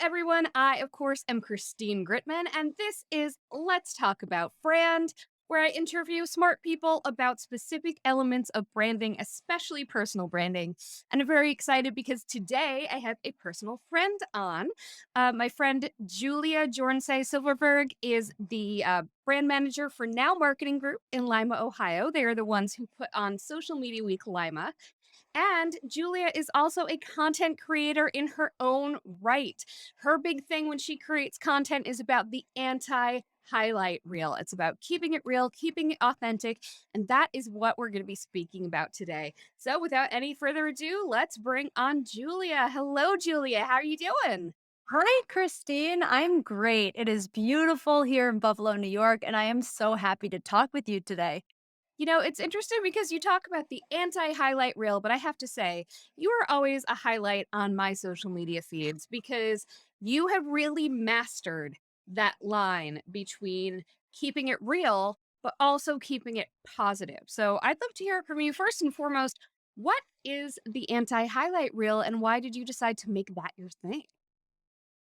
everyone. I, of course, am Christine Gritmon, and this is Let's Talk About Brand, where I interview smart people about specific elements of branding, especially personal branding. And I'm very excited because today I have a personal friend on. My friend Julia Jornsay-Silverberg is the brand manager for Now Marketing Group in Lima, Ohio. They are the ones who put on Social Media Week Lima. And Julia is also a content creator in her own right. Her big thing when she creates content is about the anti highlight reel. It's about keeping it real, keeping it authentic. And that is what we're going to be speaking about today. So, without any further ado, let's bring on Julia. Hello, Julia. How are you doing? Hi, Christine. I'm great. It is beautiful here in Buffalo, New York, and I am so happy to talk with you today. It's interesting because you talk about the anti highlight reel, but I have to say, you are always a highlight on my social media feeds because you have really mastered that line between keeping it real, but also keeping it positive. So I'd love to hear from you first and foremost. What is the anti highlight reel and why did you decide to make that your thing?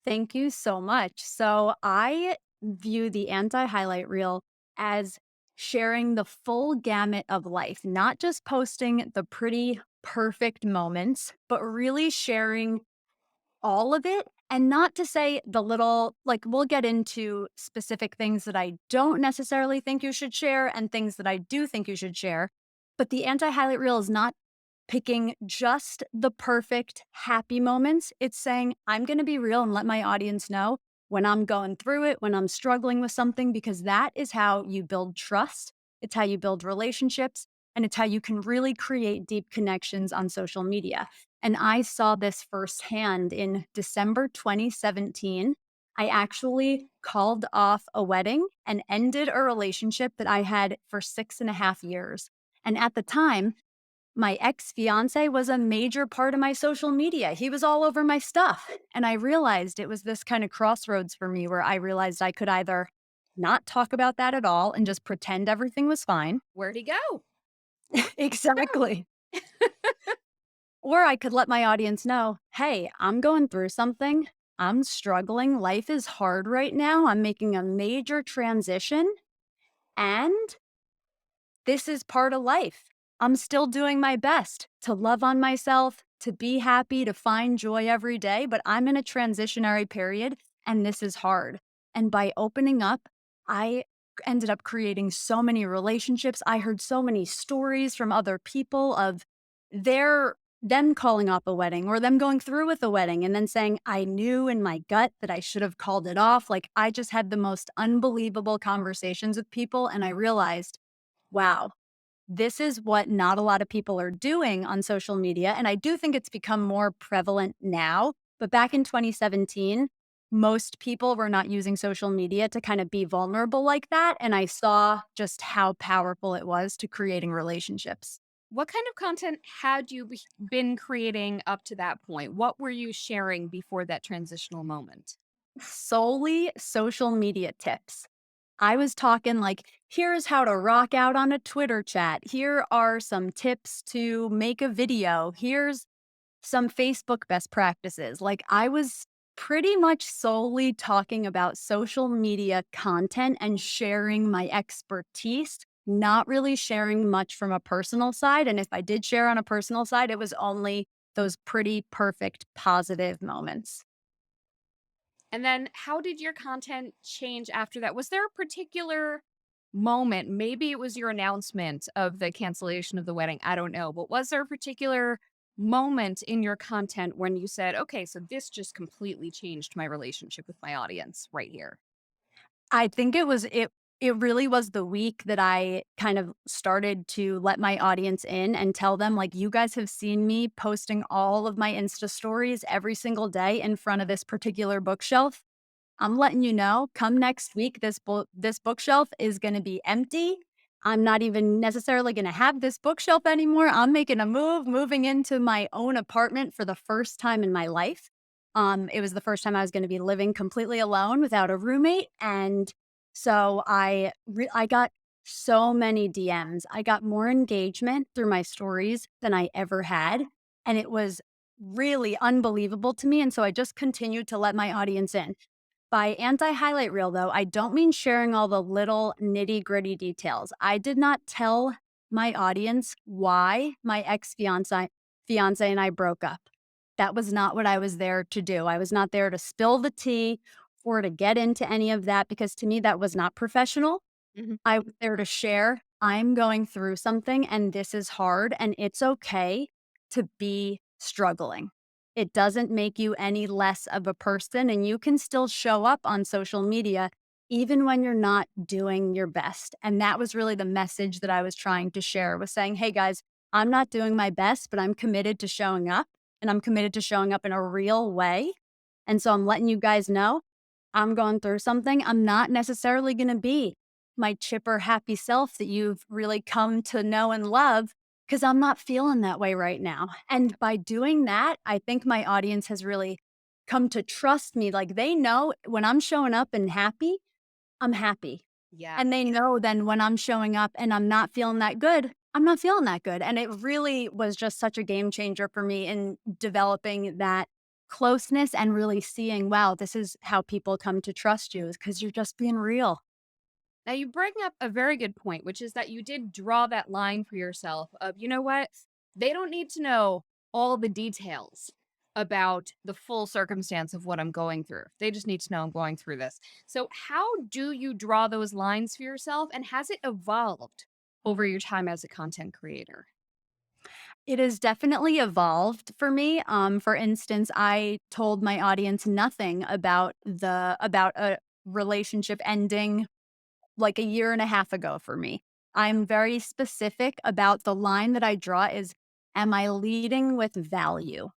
Thank you so much. So, I view the anti highlight reel as sharing the full gamut of life, not just posting the pretty perfect moments, but really sharing all of it. And not to say the little, like, we'll get into specific things that I don't necessarily think you should share and things that I do think you should share. But the anti highlight reel is not picking just the perfect happy moments. It's saying, I'm going to be real and let my audience know when I'm going through it, when I'm struggling with something, because that is how you build trust. It's how you build relationships, and it's how you can really create deep connections on social media. And I saw this firsthand in December 2017. I actually called off a wedding and ended a relationship that I had for 6.5 years. And at the time, my ex-fiance was a major part of my social media. He was all over my stuff. And I realized it was this kind of crossroads for me where I realized I could either not talk about that at all and just pretend everything was fine. Where'd he go? Exactly. Or I could let my audience know, hey, I'm going through something. I'm struggling. Life is hard right now. I'm making a major transition. And this is part of life. I'm still doing my best to love on myself, to be happy, to find joy every day, but I'm in a transitionary period and this is hard. And by opening up, I ended up creating so many relationships. I heard so many stories from other people of their them calling off a wedding or them going through with a wedding and then saying, I knew in my gut that I should have called it off. Like I just had the most unbelievable conversations with people. And I realized, wow, this is what not a lot of people are doing on social media. And I do think it's become more prevalent now. But back in 2017, most people were not using social media to kind of be vulnerable like that. And I saw just how powerful it was to creating relationships. What kind of content had you been creating up to that point? What were you sharing before that transitional moment? Solely social media tips. I was talking like, here's how to rock out on a Twitter chat. Here are some tips to make a video. Here's some Facebook best practices. Like I was pretty much solely talking about social media content and sharing my expertise, not really sharing much from a personal side. And if I did share on a personal side, it was only those pretty perfect positive moments. And then how did your content change after that? Was there a particular moment? Maybe it was your announcement of the cancellation of the wedding. I don't know. But was there a particular moment in your content when you said, okay, so this just completely changed my relationship with my audience right here? I think it really was the week that I kind of started to let my audience in and tell them, like, "You guys have seen me posting all of my Insta stories every single day in front of this particular bookshelf. I'm letting you know, come next week, this bookshelf is gonna be empty. I'm not even necessarily gonna have this bookshelf anymore. I'm making a move, moving into my own apartment for the first time in my life." It was the first time I was gonna be living completely alone without a roommate, and so I got so many DMs. I got more engagement through my stories than I ever had, and it was really unbelievable to me. And so I just continued to let my audience in. By anti highlight reel, though, I don't mean sharing all the little nitty gritty details. I did not tell my audience why my ex fiance and I broke up. That was not what I was there to do. I was not there to spill the tea or to get into any of that because to me, that was not professional. Mhm. I was there to share, I'm going through something and this is hard and it's okay to be struggling. It doesn't make you any less of a person and you can still show up on social media even when you're not doing your best. And that was really the message that I was trying to share was saying, "Hey guys, I'm not doing my best, but I'm committed to showing up and I'm committed to showing up in a real way. And so I'm letting you guys know I'm going through something. I'm not necessarily going to be my chipper, happy self that you've really come to know and love because I'm not feeling that way right now." And by doing that, I think my audience has really come to trust me. Like they know when I'm showing up and happy, I'm happy. Yeah. And they know then when I'm showing up and I'm not feeling that good, I'm not feeling that good. And it really was just such a game changer for me in developing that closeness and really seeing, wow, this is how people come to trust you is because you're just being real. Now, you bring up a very good point, which is that you did draw that line for yourself of, you know what? They don't need to know all the details about the full circumstance of what I'm going through. They just need to know I'm going through this. So, how do you draw those lines for yourself? And has it evolved over your time as a content creator? It has definitely evolved for me. For instance, I told my audience nothing about a relationship ending like a year and a half ago for me. I'm very specific about the line that I draw is, am I leading with value?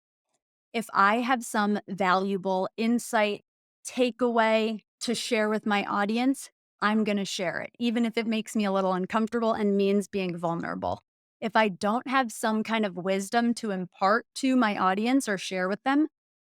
If I have some valuable insight, takeaway to share with my audience, I'm going to share it, even if it makes me a little uncomfortable and means being vulnerable. If I don't have some kind of wisdom to impart to my audience or share with them,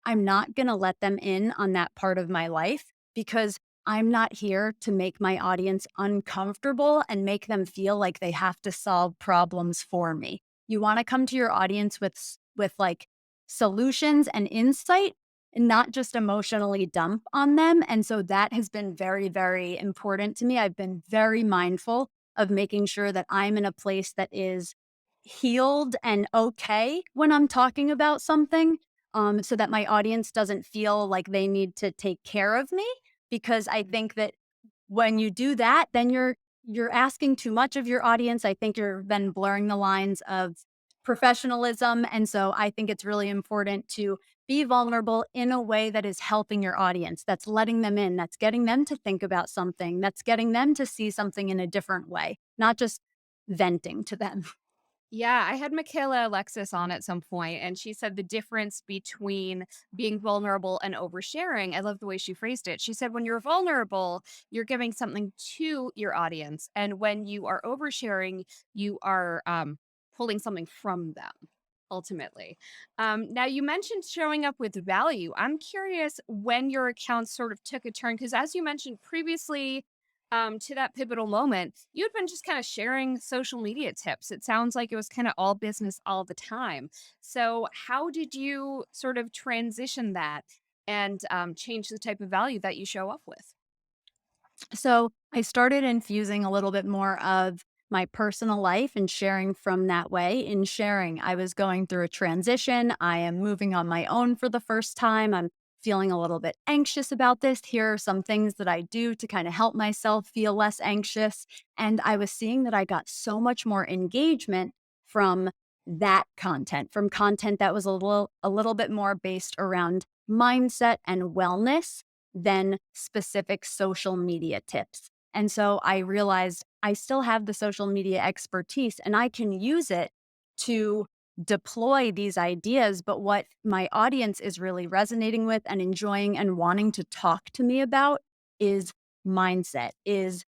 I'm not going to let them in on that part of my life because I'm not here to make my audience uncomfortable and make them feel like they have to solve problems for me. You want to come to your audience with like solutions and insight and not just emotionally dump on them. And so that has been very, very important to me. I've been very mindful of making sure that I'm in a place that is healed and okay when I'm talking about something, so that my audience doesn't feel like they need to take care of me. Because I think that when you do that, then you're asking too much of your audience. I think you're then blurring the lines of professionalism. And so I think it's really important to be vulnerable in a way that is helping your audience, that's letting them in, that's getting them to think about something, that's getting them to see something in a different way, not just venting to them. Yeah, I had Michaela Alexis on at some point, and she said the difference between being vulnerable and oversharing. I love the way she phrased it. She said, when you're vulnerable, you're giving something to your audience. And when you are oversharing, you are pulling something from them, ultimately. Now, you mentioned showing up with value. I'm curious when your account sort of took a turn, because as you mentioned previously, to that pivotal moment, you had been just kind of sharing social media tips. It sounds like it was kind of all business all the time. So, how did you sort of transition that and change the type of value that you show up with? So I started infusing a little bit more of my personal life and sharing from that way. In sharing, I was going through a transition. I am moving on my own for the first time. I'm feeling a little bit anxious about this. Here are some things that I do to kind of help myself feel less anxious. And I was seeing that I got so much more engagement from that content, from content that was a little bit more based around mindset and wellness than specific social media tips. And so I realized I still have the social media expertise and I can use it to deploy these ideas. But what my audience is really resonating with and enjoying and wanting to talk to me about is mindset, is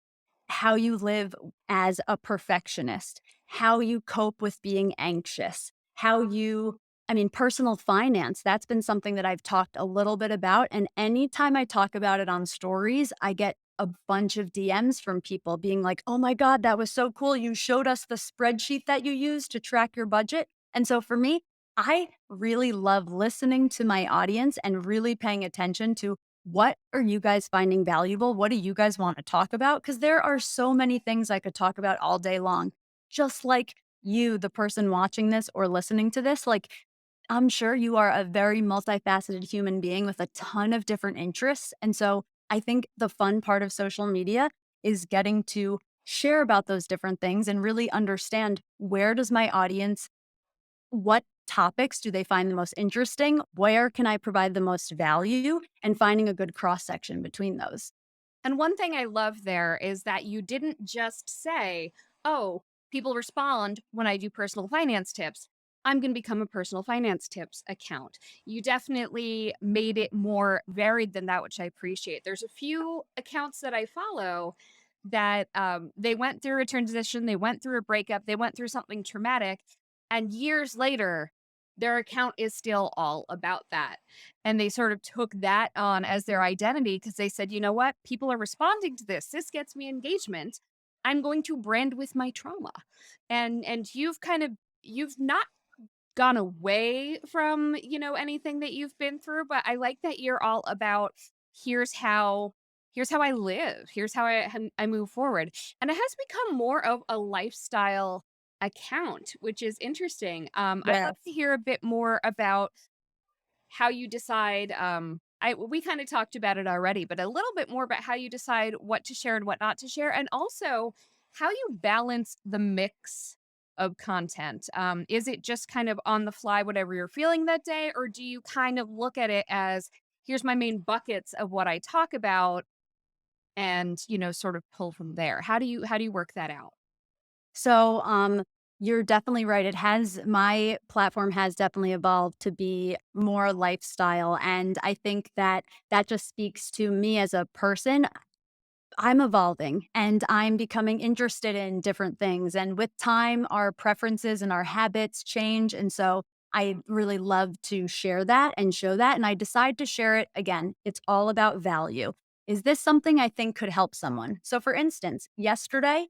how you live as a perfectionist, how you cope with being anxious, how you, I mean, personal finance, that's been something that I've talked a little bit about. And anytime I talk about it on stories, I get a bunch of DMs from people being like, oh my God, that was so cool. You showed us the spreadsheet that you use to track your budget. And so for me, I really love listening to my audience and really paying attention to what are you guys finding valuable? What do you guys want to talk about? Because there are so many things I could talk about all day long. Just like you, the person watching this or listening to this, like I'm sure you are a very multifaceted human being with a ton of different interests. And so I think the fun part of social media is getting to share about those different things and really understand where does my audience, what topics do they find the most interesting? Where can I provide the most value? And finding a good cross section between those. And one thing I love there is that you didn't just say, oh, people respond when I do personal finance tips. I'm going to become a personal finance tips account. You definitely made it more varied than that, which I appreciate. There's a few accounts that I follow that they went through a transition, they went through a breakup, they went through something traumatic, and years later, their account is still all about that. And they sort of took that on as their identity because they said, you know what? People are responding to this. This gets me engagement. I'm going to brand with my trauma. And you've not gone away from, anything that you've been through, but I like that you're all about here's how here's how I live. Here's how I move forward. And it has become more of a lifestyle account, which is interesting. I'd love to Yes. hear a bit more about how you decide, I we kinda talked about it already, but a little bit more about how you decide what to share and what not to share, and also how you balance the mix of content. Is it just kind of on the fly, whatever you're feeling that day, or do you kind of look at it as, "Here's my main buckets of what I talk about," and, sort of pull from there? How do you work that out? So, you're definitely right. My platform has definitely evolved to be more lifestyle. And I think that that just speaks to me as a person. I'm evolving and I'm becoming interested in different things. And with time, our preferences and our habits change. And so I really love to share that and show that. And I decide to share it again. It's all about value. Is this something I think could help someone? So, for instance, yesterday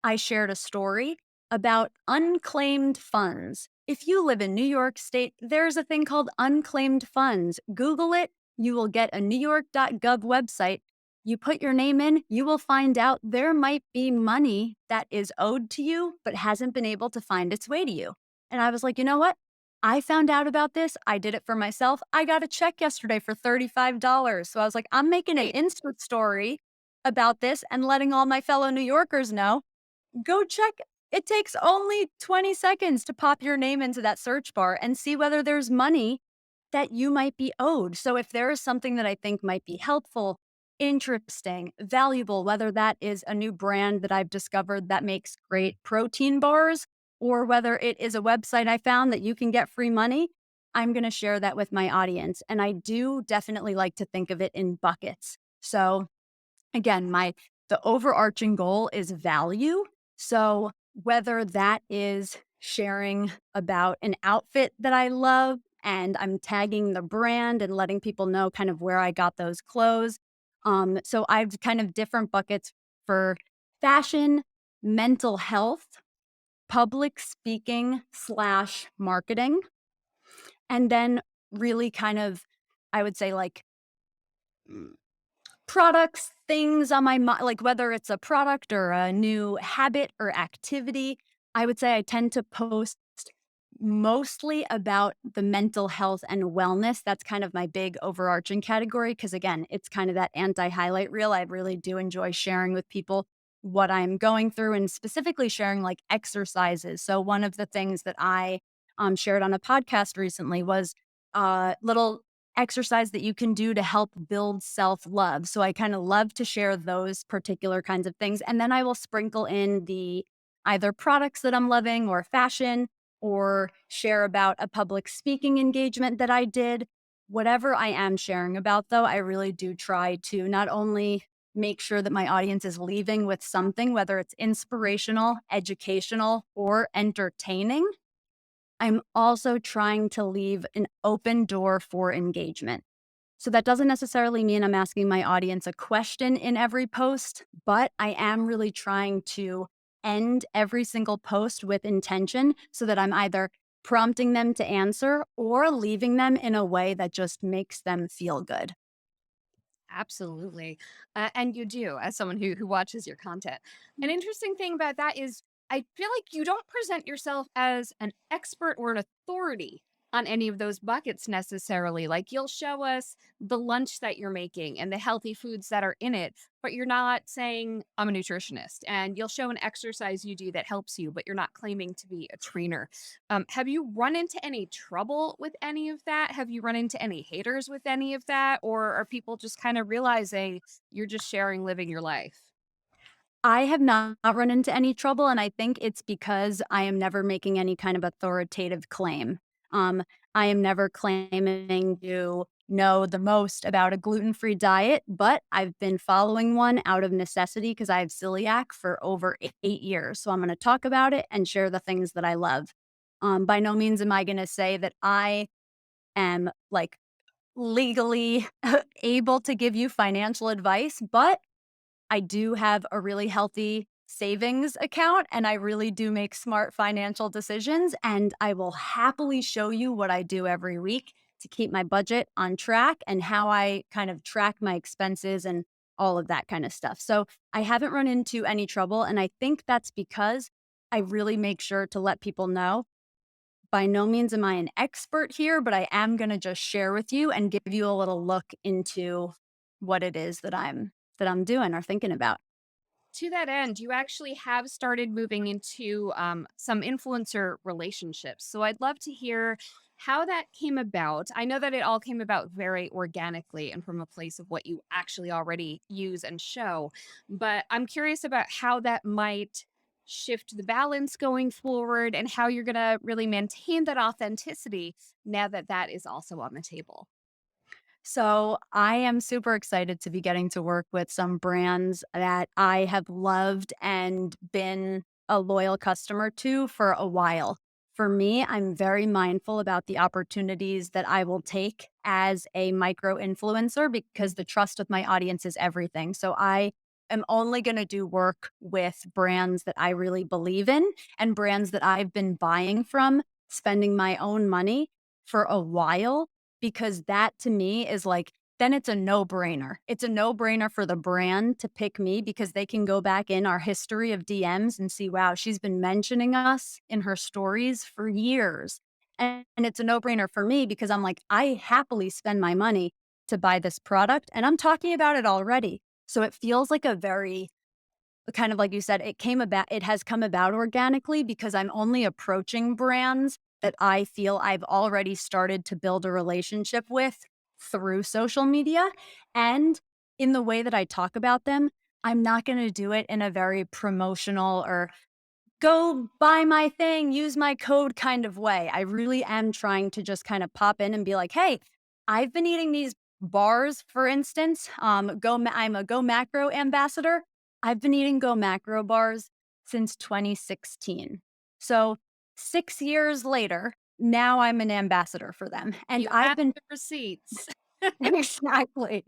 I shared a story about unclaimed funds. If you live in New York State, there's a thing called unclaimed funds. Google it. You will get a newyork.gov website. You put your name in, you will find out there might be money that is owed to you, but hasn't been able to find its way to you. And I was like, you know what? I found out about this. I did it for myself. I got a check yesterday for $35. So I was like, I'm making an Great. Insta story about this and letting all my fellow New Yorkers know. Go check. It takes only 20 seconds to pop your name into that search bar and see whether there's money that you might be owed. So if there is something that I think might be helpful, interesting, valuable, whether that is a new brand that I've discovered that makes great protein bars, or whether it is a website I found that you can get free money, I'm going to share that with my audience. And I do definitely like to think of it in buckets. So again, the overarching goal is value. So whether that is sharing about an outfit that I love and I'm tagging the brand and letting people know kind of where I got those clothes. So I've kind of different buckets for fashion, mental health, public speaking slash marketing, and then really kind of, I would say like products, things on my mind, like whether it's a product or a new habit or activity. I would say I tend to post mostly about the mental health and wellness. That's kind of my big overarching category because, again, it's kind of that anti highlight reel. I really do enjoy sharing with people what I'm going through and specifically sharing like exercises. So, one of the things that I shared on a podcast recently was a little exercise that you can do to help build self love. So, I kind of love to share those particular kinds of things. And then I will sprinkle in the either products that I'm loving or fashion or share about a public speaking engagement that I did. Whatever I am sharing about, though, I really do try to not only make sure that my audience is leaving with something, whether it's inspirational, educational, or entertaining. I'm also trying to leave an open door for engagement. So that doesn't necessarily mean I'm asking my audience a question in every post, but I am really trying to end every single post with intention so that I'm either prompting them to answer, or leaving them in a way that just makes them feel good. Absolutely. And you do, as someone who watches your content. An interesting thing about that is I feel like you don't present yourself as an expert or an authority on any of those buckets necessarily. Like you'll show us the lunch that you're making and the healthy foods that are in it, but you're not saying I'm a nutritionist. And you'll show an exercise you do that helps you, but you're not claiming to be a trainer. Have you run into any trouble with any of that? Have you run into any haters with any of that? Or are people just kind of realizing you're just sharing living your life? I have not run into any trouble, and I think it's because I am never making any kind of authoritative claim. Um, I am never claiming to know the most about a gluten-free diet, but I've been following one out of necessity because I have celiac for over 8 years. So I'm going to talk about it and share the things that I love. By no means am I going to say that I am like legally able to give you financial advice, but I do have a really healthy savings account and I really do make smart financial decisions. And I will happily show you what I do every week to keep my budget on track and how I kind of track my expenses and all of that kind of stuff. So I haven't run into any trouble. And I think that's because I really make sure to let people know by no means am I an expert here, but I am going to just share with you and give you a little look into what it is that I'm doing or thinking about. To that end, you actually have started moving into some influencer relationships. So I'd love to hear how that came about. I know that it all came about very organically and from a place of what you actually already use and show. But I'm curious about how that might shift the balance going forward and how you're going to really maintain that authenticity now that that is also on the table. So I am super excited to be getting to work with some brands that I have loved and been a loyal customer to for a while. For me, I'm very mindful about the opportunities that I will take as a micro influencer because the trust with my audience is everything. So I am only going to do work with brands that I really believe in and brands that I've been buying from, spending my own money for a while because that to me is like, then it's a no brainer. It's a no brainer for the brand to pick me because they can go back in our history of DMs and see, wow, she's been mentioning us in her stories for years. And it's a no brainer for me because I'm like, I happily spend my money to buy this product and I'm talking about it already. So it feels like a very kind of like you said, it has come about organically because I'm only approaching brands that I feel I've already started to build a relationship with through social media. And in the way that I talk about them, I'm not going to do it in a very promotional or go buy my thing, use my code kind of way. I really am trying to just kind of pop in and be like, hey, I've been eating these bars, for instance. I'm a Go Macro ambassador. I've been eating Go Macro bars since 2016. So 6 years later, now I'm an ambassador for them. And You I've have been the receipts. exactly.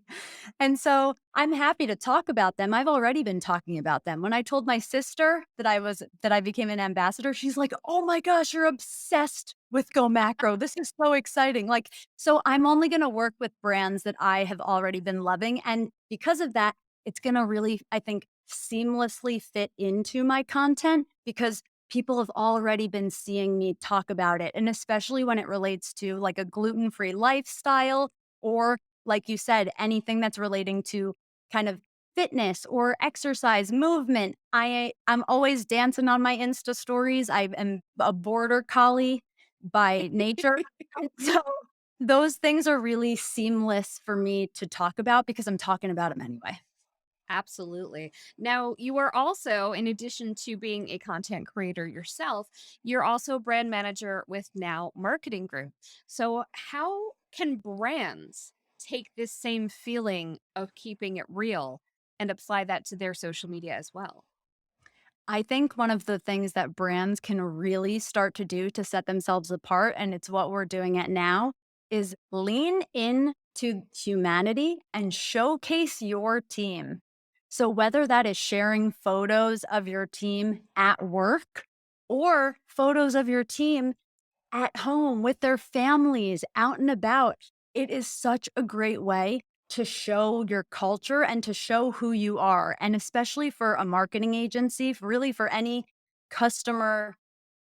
And so I'm happy to talk about them. I've already been talking about them. When I told my sister that I became an ambassador, she's like, "Oh my gosh, you're obsessed with Go Macro. This is so exciting." Like, so I'm only going to work with brands that I have already been loving and because of that, it's going to really I think seamlessly fit into my content because people have already been seeing me talk about it and especially when it relates to like a gluten-free lifestyle or like you said, anything that's relating to kind of fitness or exercise, movement. I'm always dancing on my Insta stories. I am a border collie by nature. So those things are really seamless for me to talk about because I'm talking about them anyway. Absolutely. Now, you are also, in addition to being a content creator yourself, you're also a brand manager with Now Marketing Group. So, how can brands take this same feeling of keeping it real and apply that to their social media as well? I think one of the things that brands can really start to do to set themselves apart, and it's what we're doing at now, is lean in to humanity and showcase your team. So, whether that is sharing photos of your team at work or photos of your team at home with their families, out and about. It is such a great way to show your culture and to show who you are. And especially for a marketing agency, really for any customer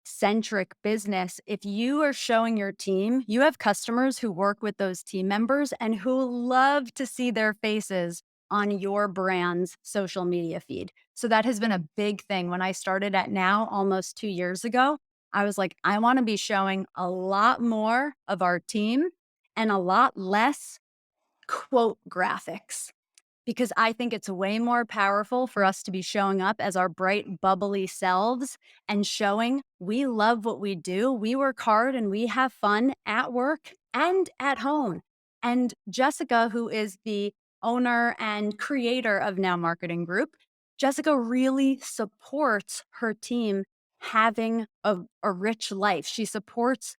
centric business, if you are showing your team, you have customers who work with those team members and who love to see their faces on your brand's social media feed. So that has been a big thing. When I started at Now almost 2 years ago, I was like, I want to be showing a lot more of our team and a lot less quote graphics, because I think it's way more powerful for us to be showing up as our bright, bubbly selves and showing we love what we do. We work hard and we have fun at work and at home. And Jessica, who is the owner and creator of Now Marketing Group, Jessica really supports her team having a rich life. She supports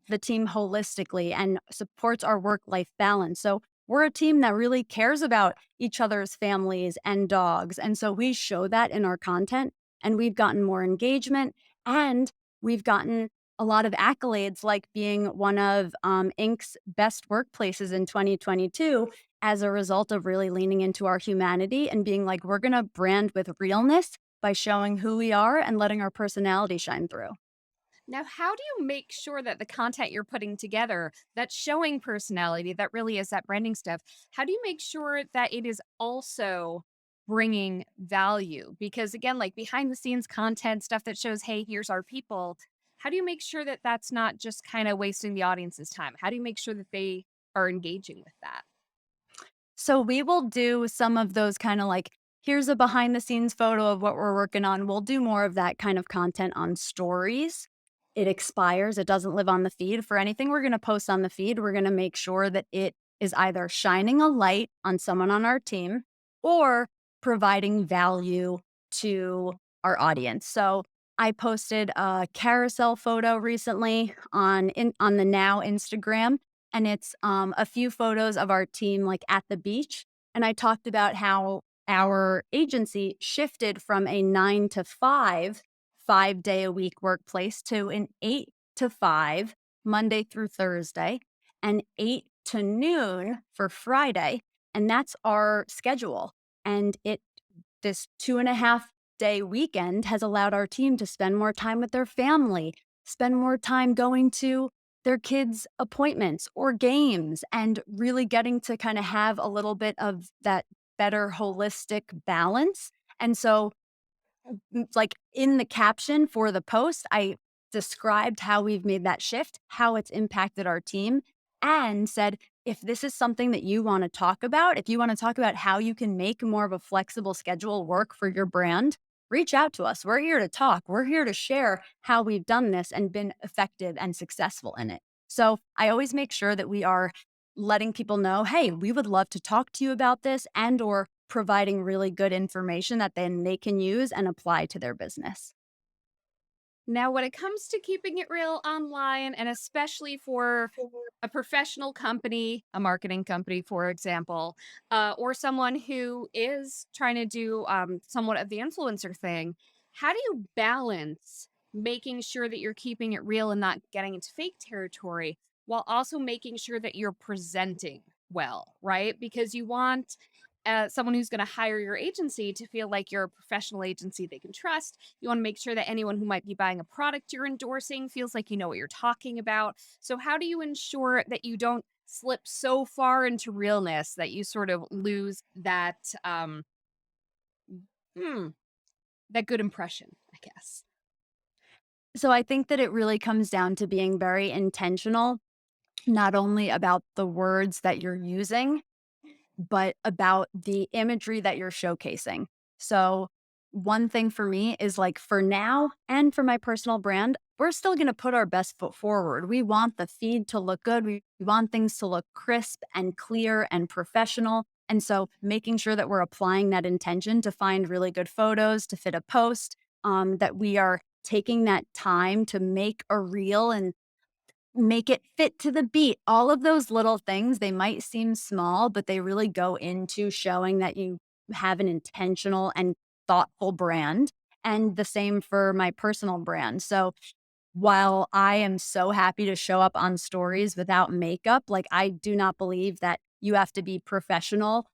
the team holistically and supports our work life balance. So we're a team that really cares about each other's families and dogs. And so we show that in our content, and we've gotten more engagement, and we've gotten a lot of accolades, like being one of Inc.'s best workplaces in 2022 as a result of really leaning into our humanity and being like, we're going to brand with realness by showing who we are and letting our personality shine through. Now, how do you make sure that the content you're putting together that's showing personality, that really is that branding stuff, how do you make sure that it is also bringing value? Because again, like behind the scenes content, stuff that shows, hey, here's our people. How do you make sure that that's not just kind of wasting the audience's time? How do you make sure that they are engaging with that? So we will do some of those kind of like, here's a behind the scenes photo of what we're working on. We'll do more of that kind of content on stories. It expires, it doesn't live on the feed. For anything we're going to post on the feed, we're going to make sure that it is either shining a light on someone on our team or providing value to our audience. So I posted a carousel photo recently on the Now Instagram, and it's a few photos of our team like at the beach. And I talked about how our agency shifted from a 9 to 5, 5 day a week workplace to an 8 to 5, Monday through Thursday, and 8 to noon for Friday. And that's our schedule. And this 2.5 day weekend has allowed our team to spend more time with their family, spend more time going to their kids' appointments or games, and really getting to kind of have a little bit of that better holistic balance. And so, like in the caption for the post, I described how we've made that shift, how it's impacted our team, and said, if this is something that you want to talk about, if you want to talk about how you can make more of a flexible schedule work for your brand, reach out to us. We're here to talk. We're here to share how we've done this and been effective and successful in it. So I always make sure that we are letting people know, hey, we would love to talk to you about this, and or providing really good information that then they can use and apply to their business. Now, when it comes to keeping it real online, and especially for a professional company, a marketing company, for example, or someone who is trying to do somewhat of the influencer thing, how do you balance making sure that you're keeping it real and not getting into fake territory while also making sure that you're presenting well, right? Because you want someone who's going to hire your agency to feel like you're a professional agency they can trust. You want to make sure that anyone who might be buying a product you're endorsing feels like you know what you're talking about. So, how do you ensure that you don't slip so far into realness that you sort of lose hmm, that good impression, I guess? So I think that it really comes down to being very intentional, not only about the words that you're using, but about the imagery that you're showcasing. So, one thing for me is like for now and for my personal brand, we're still going to put our best foot forward. We want the feed to look good. We want things to look crisp and clear and professional. And so, making sure that we're applying that intention to find really good photos to fit a post, that we are taking that time to make a reel and make it fit to the beat. All of those little things, they might seem small, but they really go into showing that you have an intentional and thoughtful brand. And the same for my personal brand. So while I am so happy to show up on stories without makeup, like, I do not believe that you have to be professional.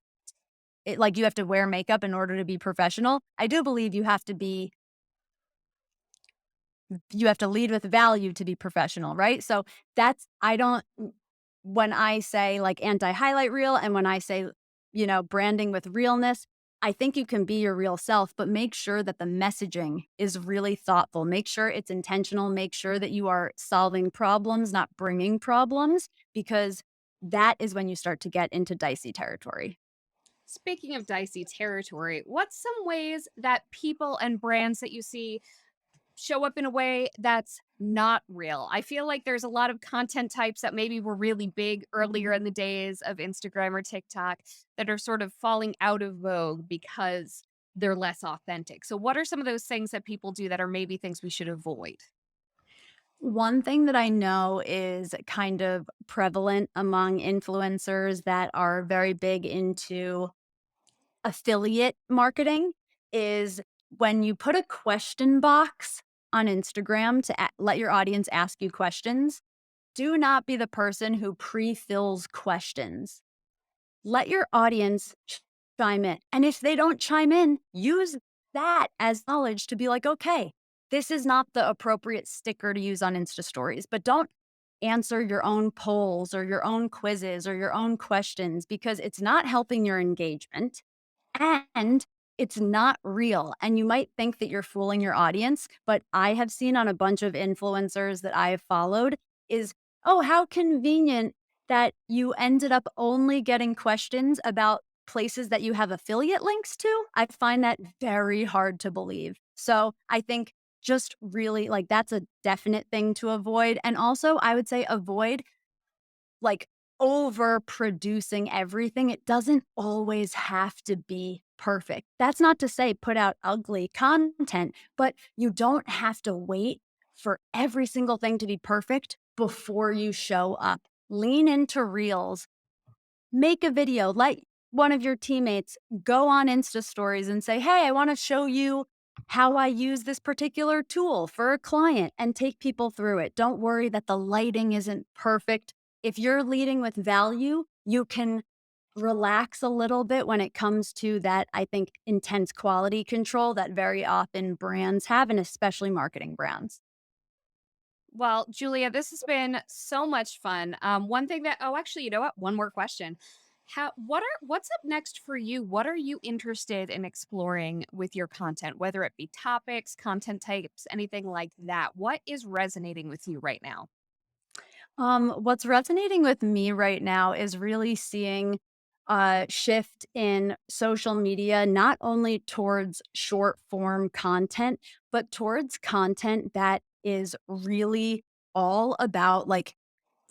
Like, you have to wear makeup in order to be professional. I do believe you have to lead with value to be professional, right? So that's I don't when I say like anti-highlight reel and when I say, branding with realness, I think you can be your real self, but make sure that the messaging is really thoughtful. Make sure it's intentional. Make sure that you are solving problems, not bringing problems, because that is when you start to get into dicey territory. Speaking of dicey territory, what's some ways that people and brands that you see show up in a way that's not real? I feel like there's a lot of content types that maybe were really big earlier in the days of Instagram or TikTok that are sort of falling out of vogue because they're less authentic. So, what are some of those things that people do that are maybe things we should avoid? One thing that I know is kind of prevalent among influencers that are very big into affiliate marketing is when you put a question box on Instagram to let your audience ask you questions, do not be the person who pre-fills questions. Let your audience chime in. And if they don't chime in, use that as knowledge to be like, okay, this is not the appropriate sticker to use on Insta stories, but don't answer your own polls or your own quizzes or your own questions because it's not helping your engagement and it's not real. And you might think that you're fooling your audience, but I have seen on a bunch of influencers that I have followed is, oh, how convenient that you ended up only getting questions about places that you have affiliate links to. I find that very hard to believe. So I think just really like that's a definite thing to avoid. And also, I would say avoid like overproducing everything. It doesn't always have to be perfect. That's not to say put out ugly content, but you don't have to wait for every single thing to be perfect before you show up. Lean into reels. Make a video. Let one of your teammates go on Insta stories and say, hey, I want to show you how I use this particular tool for a client and take people through it. Don't worry that the lighting isn't perfect. If you're leading with value, you can relax a little bit when it comes to that, I think, intense quality control that very often brands have, and especially marketing brands. Well, Julia, this has been so much fun. One thing that oh, actually, you know what? One more question. What's up next for you? What are you interested in exploring with your content, whether it be topics, content types, anything like that? What is resonating with you right now? What's resonating with me right now is really seeing a shift in social media, not only towards short form content, but towards content that is really all about like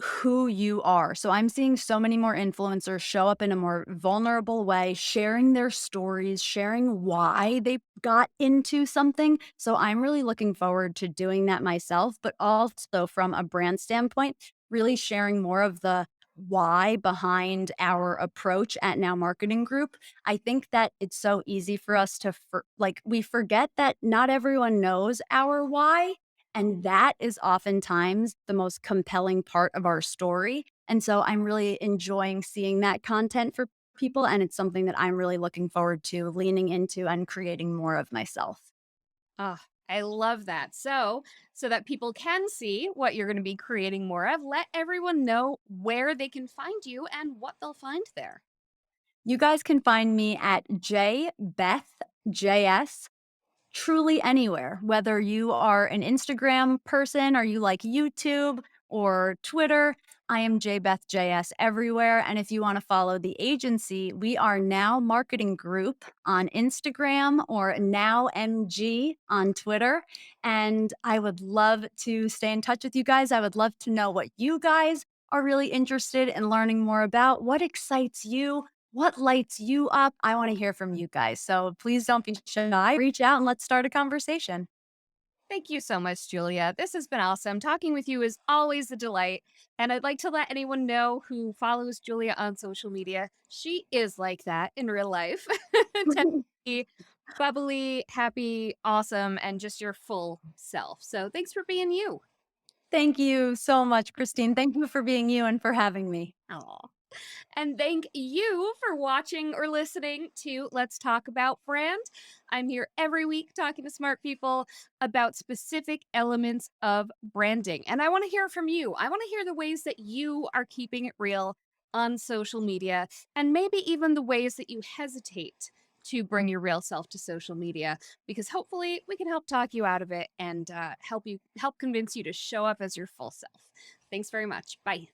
who you are. So I'm seeing so many more influencers show up in a more vulnerable way, sharing their stories, sharing why they got into something. So I'm really looking forward to doing that myself, but also from a brand standpoint, really sharing more of the why behind our approach at Now Marketing Group. I think that it's so easy for us to we forget that not everyone knows our why, and that is oftentimes the most compelling part of our story. And so I'm really enjoying seeing that content for people. And it's something that I'm really looking forward to leaning into and creating more of myself. Ah, I love that. So that people can see what you're going to be creating more of, let everyone know where they can find you and what they'll find there. You guys can find me at JBethJS truly anywhere, whether you are an Instagram person or you like YouTube or Twitter. I am JBethJS everywhere. And if you want to follow the agency, we are Now Marketing Group on Instagram or Now MG on Twitter. And I would love to stay in touch with you guys. I would love to know what you guys are really interested in learning more about. What excites you? What lights you up? I want to hear from you guys. So please don't be shy. Reach out and let's start a conversation. Thank you so much, Julia. This has been awesome. Talking with you is always a delight. And I'd like to let anyone know who follows Julia on social media. She is like that in real life. Tends to be bubbly, happy, awesome, and just your full self. So thanks for being you. Thank you so much, Christine. Thank you for being you and for having me. Aw. And thank you for watching or listening to Let's Talk About Brand. I'm here every week talking to smart people about specific elements of branding. And I want to hear from you. I want to hear the ways that you are keeping it real on social media, and maybe even the ways that you hesitate to bring your real self to social media, because hopefully we can help talk you out of it and help convince you to show up as your full self. Thanks very much. Bye.